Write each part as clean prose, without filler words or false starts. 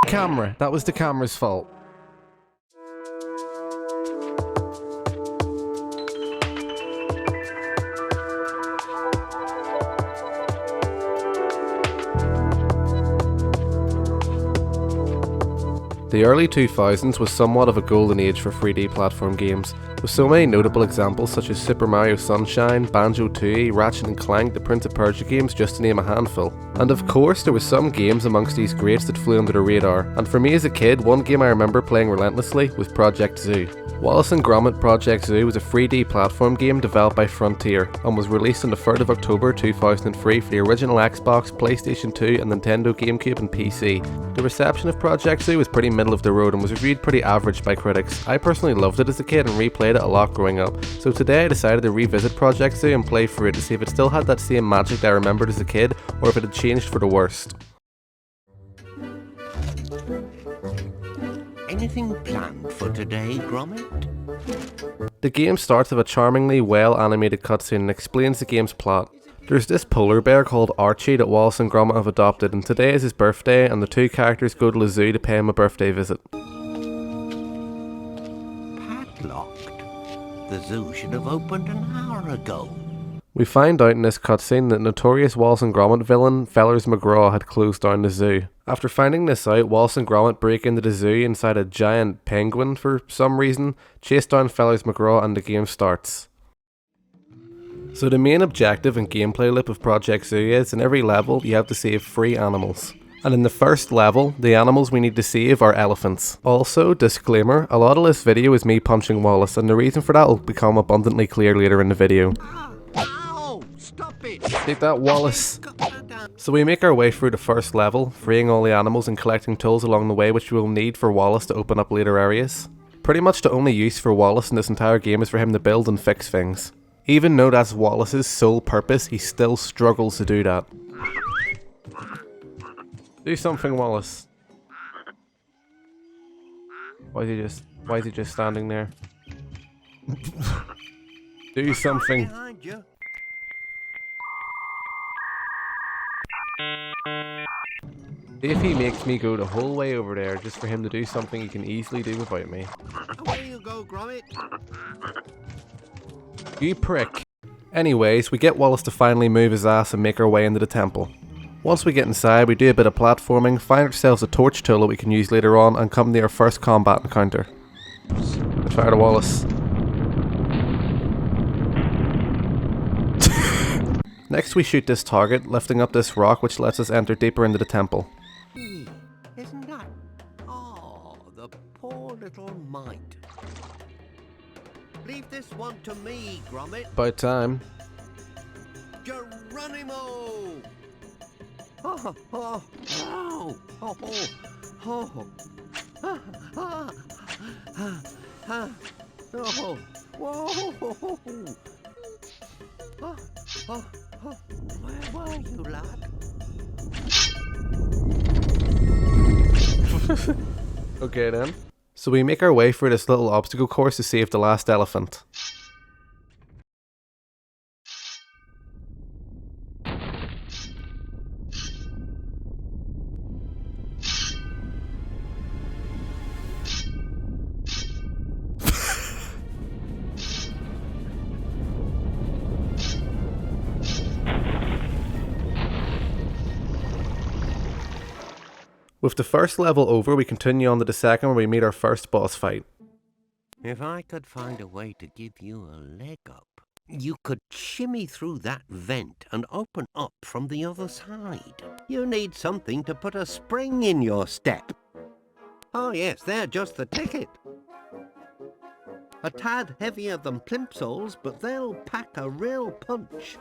Camera. That was the camera's fault. The early 2000s was somewhat of a golden age for 3D platform games, with so many notable examples such as Super Mario Sunshine, Banjo-Tooie, Ratchet & Clank, the Prince of Persia games, just to name a handful. And of course, there were some games amongst these greats that flew under the radar, and for me as a kid, one game I remember playing relentlessly was Project Zoo. Wallaceandgromit Project Zoo was a 3D platform game developed by Frontier, and was released on the 3rd of October 2003 for the original Xbox, PlayStation 2 and Nintendo GameCube and PC. The reception of Project Zoo was pretty middle of the road and was reviewed pretty average by critics. I personally loved it as a kid and replayed it a lot growing up, so today I decided to revisit Project Zoo and play through it to see if it still had that same magic that I remembered as a kid, or if it had changed for the worst. Anything planned for today, Gromit? The game starts with a charmingly well animated cutscene and explains the game's plot. There's this polar bear called Archie that Wallace and Gromit have adopted, and today is his birthday and the two characters go to the zoo to pay him a birthday visit. Padlocked? The zoo should have opened an hour ago. We find out in this cutscene that notorious Wallace and Gromit villain Fellers McGraw had closed down the zoo. After finding this out, Wallace and Gromit break into the zoo inside a giant penguin for some reason, chase down Fellers McGraw, and the game starts. So the main objective and gameplay loop of Project Zoo is, in every level you have to save 3 animals. And in the first level, the animals we need to save are elephants. Also, disclaimer, a lot of this video is me punching Wallace, and the reason for that will become abundantly clear later in the video. Stop it! Take that, Wallace. So we make our way through the first level, freeing all the animals and collecting tools along the way which we will need for Wallace to open up later areas. Pretty much the only use for Wallace in this entire game is for him to build and fix things. Even though that's Wallace's sole purpose, he still struggles to do that. Do something, Wallace. Why is he just standing there? Do something. If he makes me go the whole way over there just for him to do something he can easily do without me. Away you go, Gromit. You prick. Anyways, we get Wallace to finally move his ass and make our way into the temple. Once we get inside, we do a bit of platforming, find ourselves a torch tool that we can use later on, and come to our first combat encounter. Fire to Wallace. Next we shoot this target, lifting up this rock which lets us enter deeper into the temple. Isn't that... Oh, the poor little mite. Leave this one to me, Gromit. About time. Geronimo! Oh, oh, oh, oh, oh, oh, ah, ah, ah, oh, whoa, oh, oh, oh, where were you, lad? Okay then. So we make our way through this little obstacle course to save the last elephant. With the first level over, we continue on to the second where we meet our first boss fight. If I could find a way to give you a leg up, you could shimmy through that vent and open up from the other side. You need something to put a spring in your step. Oh yes, they're just the ticket. A tad heavier than plimsolls, but they'll pack a real punch.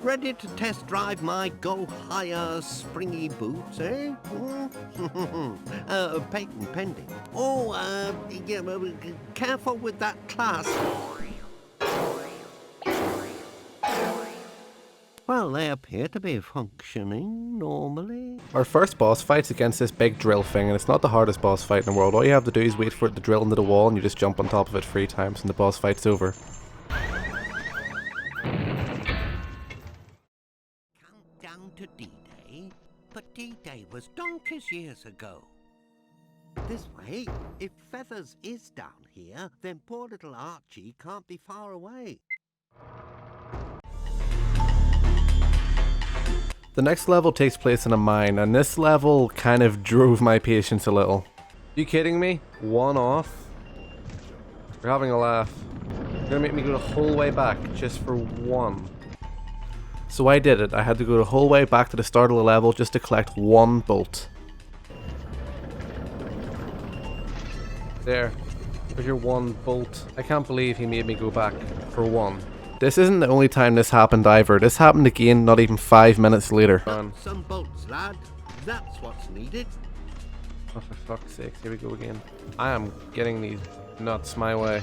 Ready to test drive my go-higher springy boots, eh? Patent pending. Oh, yeah, careful with that clasp. Well, they appear to be functioning normally. Our first boss fight's against this big drill thing, and it's not the hardest boss fight in the world. All you have to do is wait for it to drill into the wall and you just jump on top of it 3 times and the boss fight's over. Countdown to D-Day. at D-Day was donkeys years ago. This way, if Feathers is down here, then poor little Archie can't be far away. The next level takes place in a mine, and this level kind of drove my patience a little. You kidding me? One off? You're having a laugh. You're gonna make me go the whole way back just for one. So I did it. I had to go the whole way back to the start of the level just to collect one bolt. There. There's your one bolt. I can't believe he made me go back for one. This isn't the only time this happened either. This happened again not even 5 minutes later. Some bolts, lad. That's what's needed. Oh, for fuck's sake. Here we go again. I am getting these nuts my way.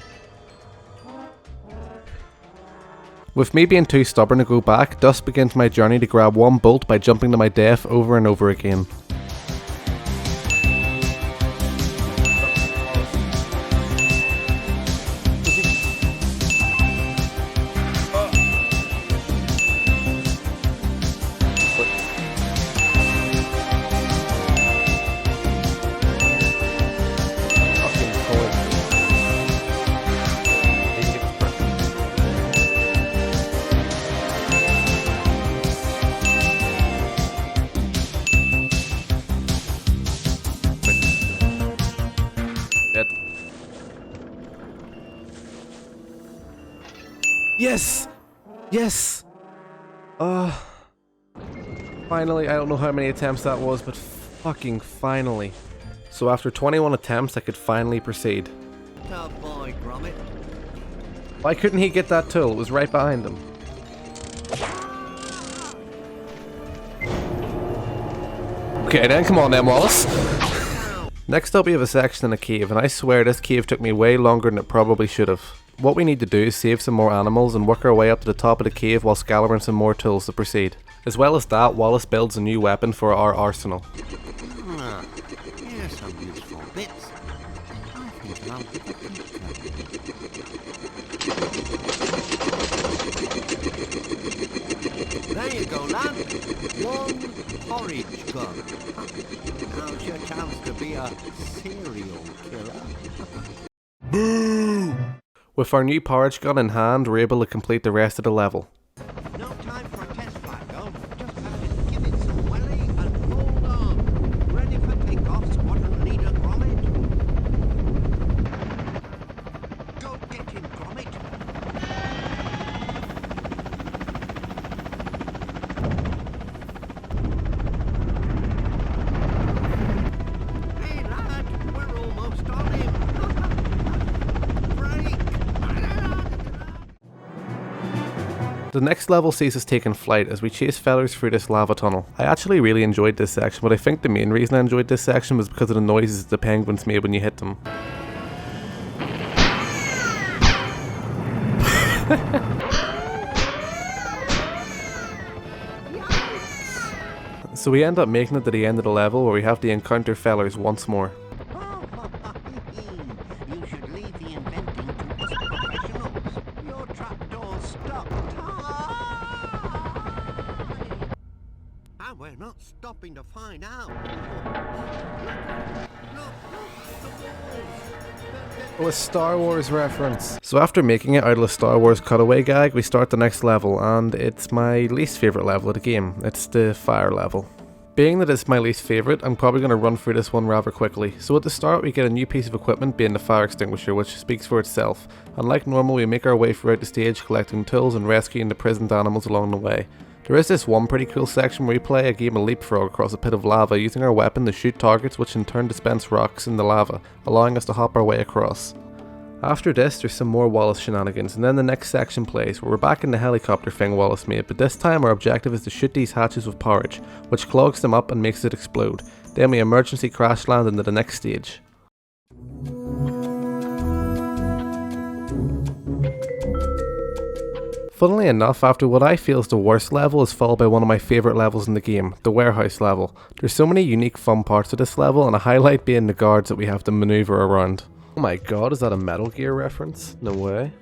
With me being too stubborn to go back, thus begins my journey to grab one bolt by jumping to my death over and over again. Yes! Yes! Finally, I don't know how many attempts that was, but fucking finally. So after 21 attempts, I could finally proceed. Tough boy, Gromit. Why couldn't he get that tool? It was right behind him. Okay then, come on then, Wallace. Next up we have a section in a cave, and I swear this cave took me way longer than it probably should have. What we need to do is save some more animals and work our way up to the top of the cave while scouring some more tools to proceed. As well as that, Wallace builds a new weapon for our arsenal. Here's some useful bits. I think I'll give it a go. There you go, lad. One porridge gun. Now's your chance to be a serial killer. Boo! With our new porridge gun in hand, we're able to complete the rest of the level. No time for a test flight, though. Just have to give it some welly and hold on. Ready for takeoff, Squadron Leader Gromit. Go get him, Gromit. Hey, lad, we're almost on him. The next level sees us taking flight as we chase feathers through this lava tunnel. I actually really enjoyed this section, but I think the main reason I enjoyed this section was because of the noises the penguins made when you hit them. So we end up making it to the end of the level where we have to encounter feathers once more. You should leave the inventing to us professionals. Your trapdoor's stuck tight. And we're not stopping to find out. Look, the walls. Oh, a Star Wars reference. So after making it out of the Star Wars cutaway gag, we start the next level, and it's my least favourite level of the game. It's the fire level. Being that it's my least favourite, I'm probably going to run through this one rather quickly. So at the start we get a new piece of equipment being the fire extinguisher, which speaks for itself. And like normal, we make our way throughout the stage collecting tools and rescuing the prisoned animals along the way. There is this one pretty cool section where we play a game of leapfrog across a pit of lava using our weapon to shoot targets which in turn dispense rocks in the lava, allowing us to hop our way across. After this, there's some more Wallace shenanigans, and then the next section plays, where we're back in the helicopter thing Wallace made, but this time our objective is to shoot these hatches with porridge, which clogs them up and makes it explode. Then we emergency crash land into the next stage. Funnily enough, after what I feel is the worst level is followed by one of my favourite levels in the game, the warehouse level. There's so many unique fun parts of this level, and a highlight being the guards that we have to manoeuvre around. Oh my god, is that a Metal Gear reference? No way.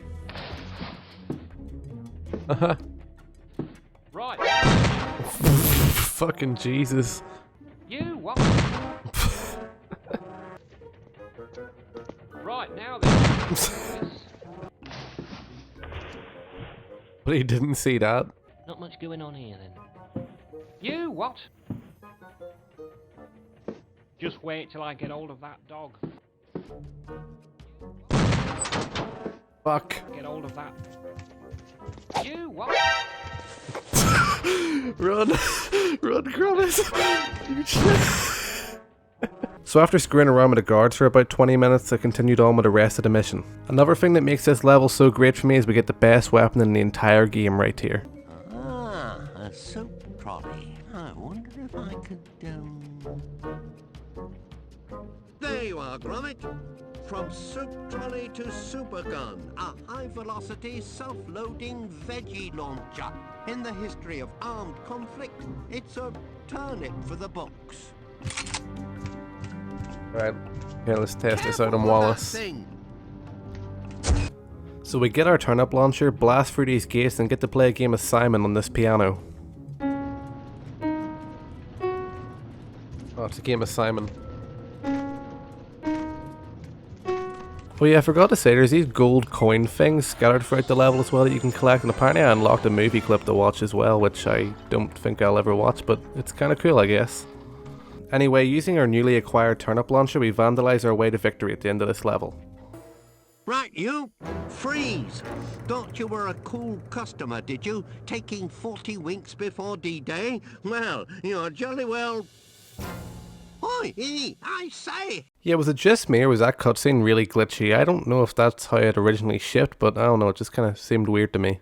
Right. Fucking Jesus. Right, now then. But he didn't see that. Not much going on here then. You, what? Just wait till I get hold of that dog. Fuck. Get hold of that. You, what? Run! Run, Gromit! So after screwing around with the guards for about 20 minutes, I continued on with the rest of the mission. Another thing that makes this level so great for me is we get the best weapon in the entire game right here. Ah, a soap trolley. I wonder if I could, There you are, Gromit. From soup trolley to super gun, a high-velocity, self-loading veggie launcher. In the history of armed conflict, it's a turnip for the books. Alright, okay, let's test this out on Careful with that Wallace. thing. So we get our turnip launcher, blast through these gates, and get to play a game of Simon on this piano. Oh, it's a game of Simon. Oh yeah, I forgot to say, there's these gold coin things scattered throughout the level as well that you can collect, and apparently I unlocked a movie clip to watch as well, which I don't think I'll ever watch, but it's kinda cool, I guess. Anyway, using our newly acquired turnip launcher, we vandalise our way to victory at the end of this level. Right, you. Freeze. Thought you were a cool customer, did you? Taking 40 winks before D-Day? Well, you're jolly well... Oi, I say! Yeah, was it just me or was that cutscene really glitchy? I don't know if that's how it originally shipped, but I don't know, it just kinda seemed weird to me.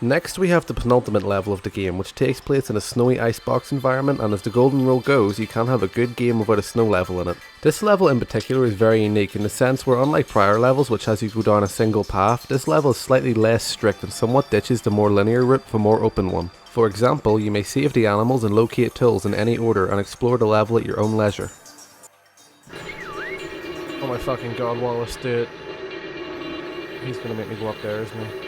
Next we have the penultimate level of the game, which takes place in a snowy icebox environment, and as the golden rule goes, you can't have a good game without a snow level in it. This level in particular is very unique in the sense where, unlike prior levels which has you go down a single path, this level is slightly less strict and somewhat ditches the more linear route for a more open one. For example, you may save the animals and locate tools in any order and explore the level at your own leisure. Oh my fucking god, Wallace, do it. He's gonna make me go up there, isn't he?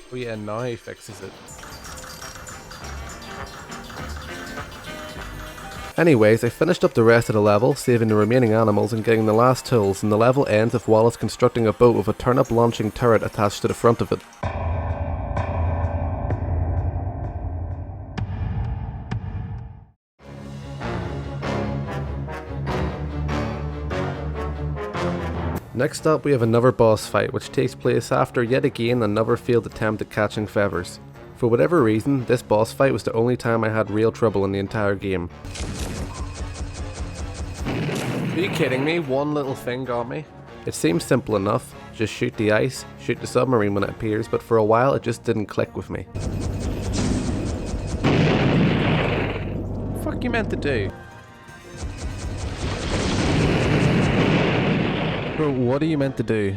Oh yeah, now he fixes it. Anyways, I finished up the rest of the level, saving the remaining animals and getting the last tools, and the level ends with Wallace constructing a boat with a turnip launching turret attached to the front of it. Next up we have another boss fight, which takes place after yet again another failed attempt at catching feathers. For whatever reason, this boss fight was the only time I had real trouble in the entire game. Are you kidding me? One little thing got me. It seems simple enough, just shoot the ice, shoot the submarine when it appears, but for a while it just didn't click with me. What the fuck you meant to do? Bro, what are you meant to do?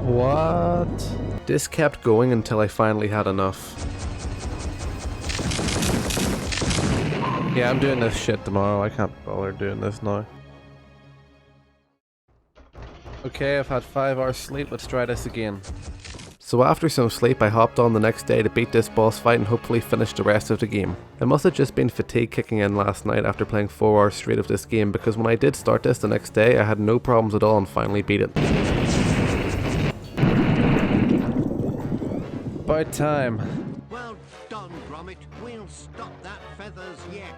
What? This kept going until I finally had enough. Yeah, I'm doing this shit tomorrow. I can't bother doing this now. Okay, I've had 5 hours sleep. Let's try this again. So after some sleep, I hopped on the next day to beat this boss fight and hopefully finish the rest of the game. It must have just been fatigue kicking in last night after playing 4 hours straight of this game, because when I did start this the next day, I had no problems at all and finally beat it. About time. Well done, Gromit. We'll stop that feathers yet.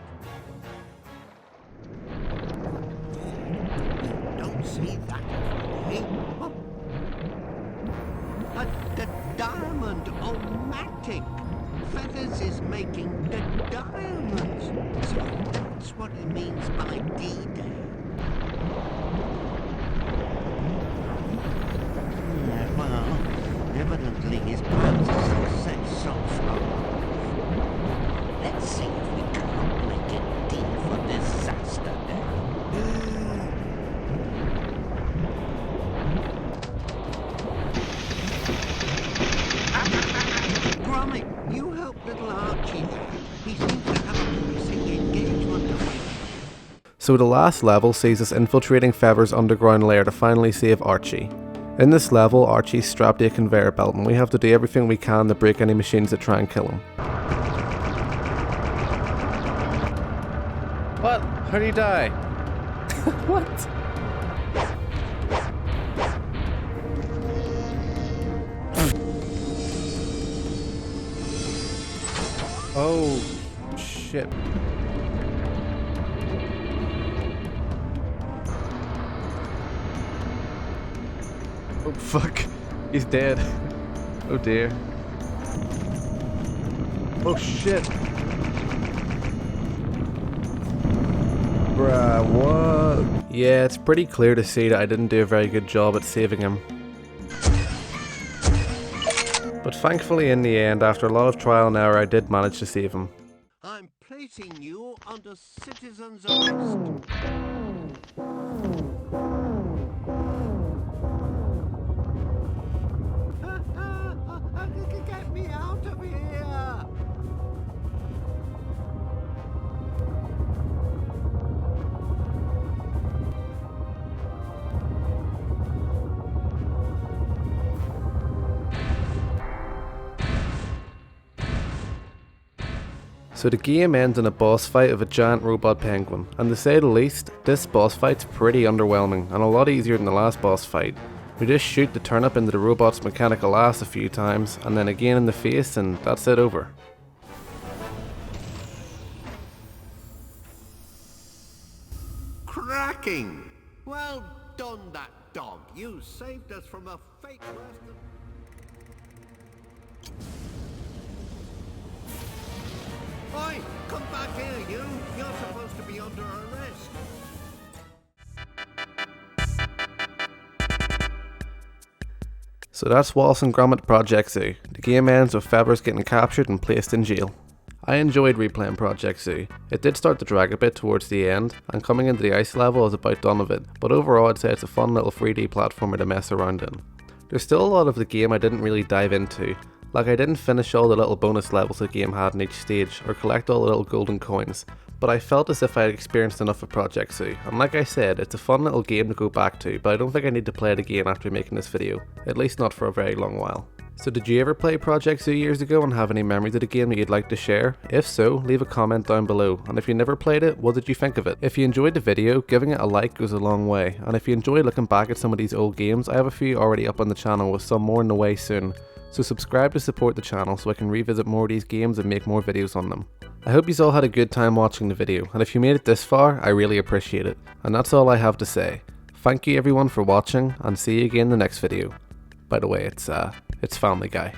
Don't see that, eh? Oh. The diamond-o-matic. Feathers is making the diamonds. So that's what he means by D-Day. Well, evidently his plans are success so far. Let's see if we can't make it D for disaster day. Gromit, you help little Archie there. He seems to have a pressing engagement to win. So the last level sees us infiltrating Feather's underground lair to finally save Archie. In this level, Archie's strapped to a conveyor belt and we have to do everything we can to break any machines that try and kill him. What? How do you die? What? Oh, shit. Oh, fuck. He's dead. Oh, dear. Oh, shit. Bruh, what? Yeah, it's pretty clear to see that I didn't do a very good job at saving him. But thankfully in the end, after a lot of trial and error, I did manage to save him. I'm placing you under citizen's arrest. Get me out of here! So the game ends in a boss fight of a giant robot penguin, and to say the least, this boss fight's pretty underwhelming and a lot easier than the last boss fight. We just shoot the turnip into the robot's mechanical ass a few times, and then again in the face, and that's it over. Cracking! Well done, that dog. You saved us from a fake western. Oi! Come back here, you! You're supposed to be under arrest. So that's Wallaceandgromit Project Zoo. The game ends with Feathers getting captured and placed in jail. I enjoyed replaying Project Zoo. It did start to drag a bit towards the end, and coming into the ice level I was about done with it, but overall I'd say it's a fun little 3D platformer to mess around in. There's still a lot of the game I didn't really dive into, like I didn't finish all the little bonus levels the game had in each stage, or collect all the little golden coins, but I felt as if I had experienced enough of Project Zoo, and like I said, it's a fun little game to go back to, but I don't think I need to play it again after making this video, at least not for a very long while. So did you ever play Project Zoo years ago and have any memories of the game that you'd like to share? If so, leave a comment down below, and if you never played it, what did you think of it? If you enjoyed the video, giving it a like goes a long way, and if you enjoy looking back at some of these old games, I have a few already up on the channel with some more on the way soon. So subscribe to support the channel so I can revisit more of these games and make more videos on them. I hope you all had a good time watching the video, and if you made it this far, I really appreciate it. And that's all I have to say. Thank you everyone for watching, and see you again in the next video. By the way, it's Family Guy.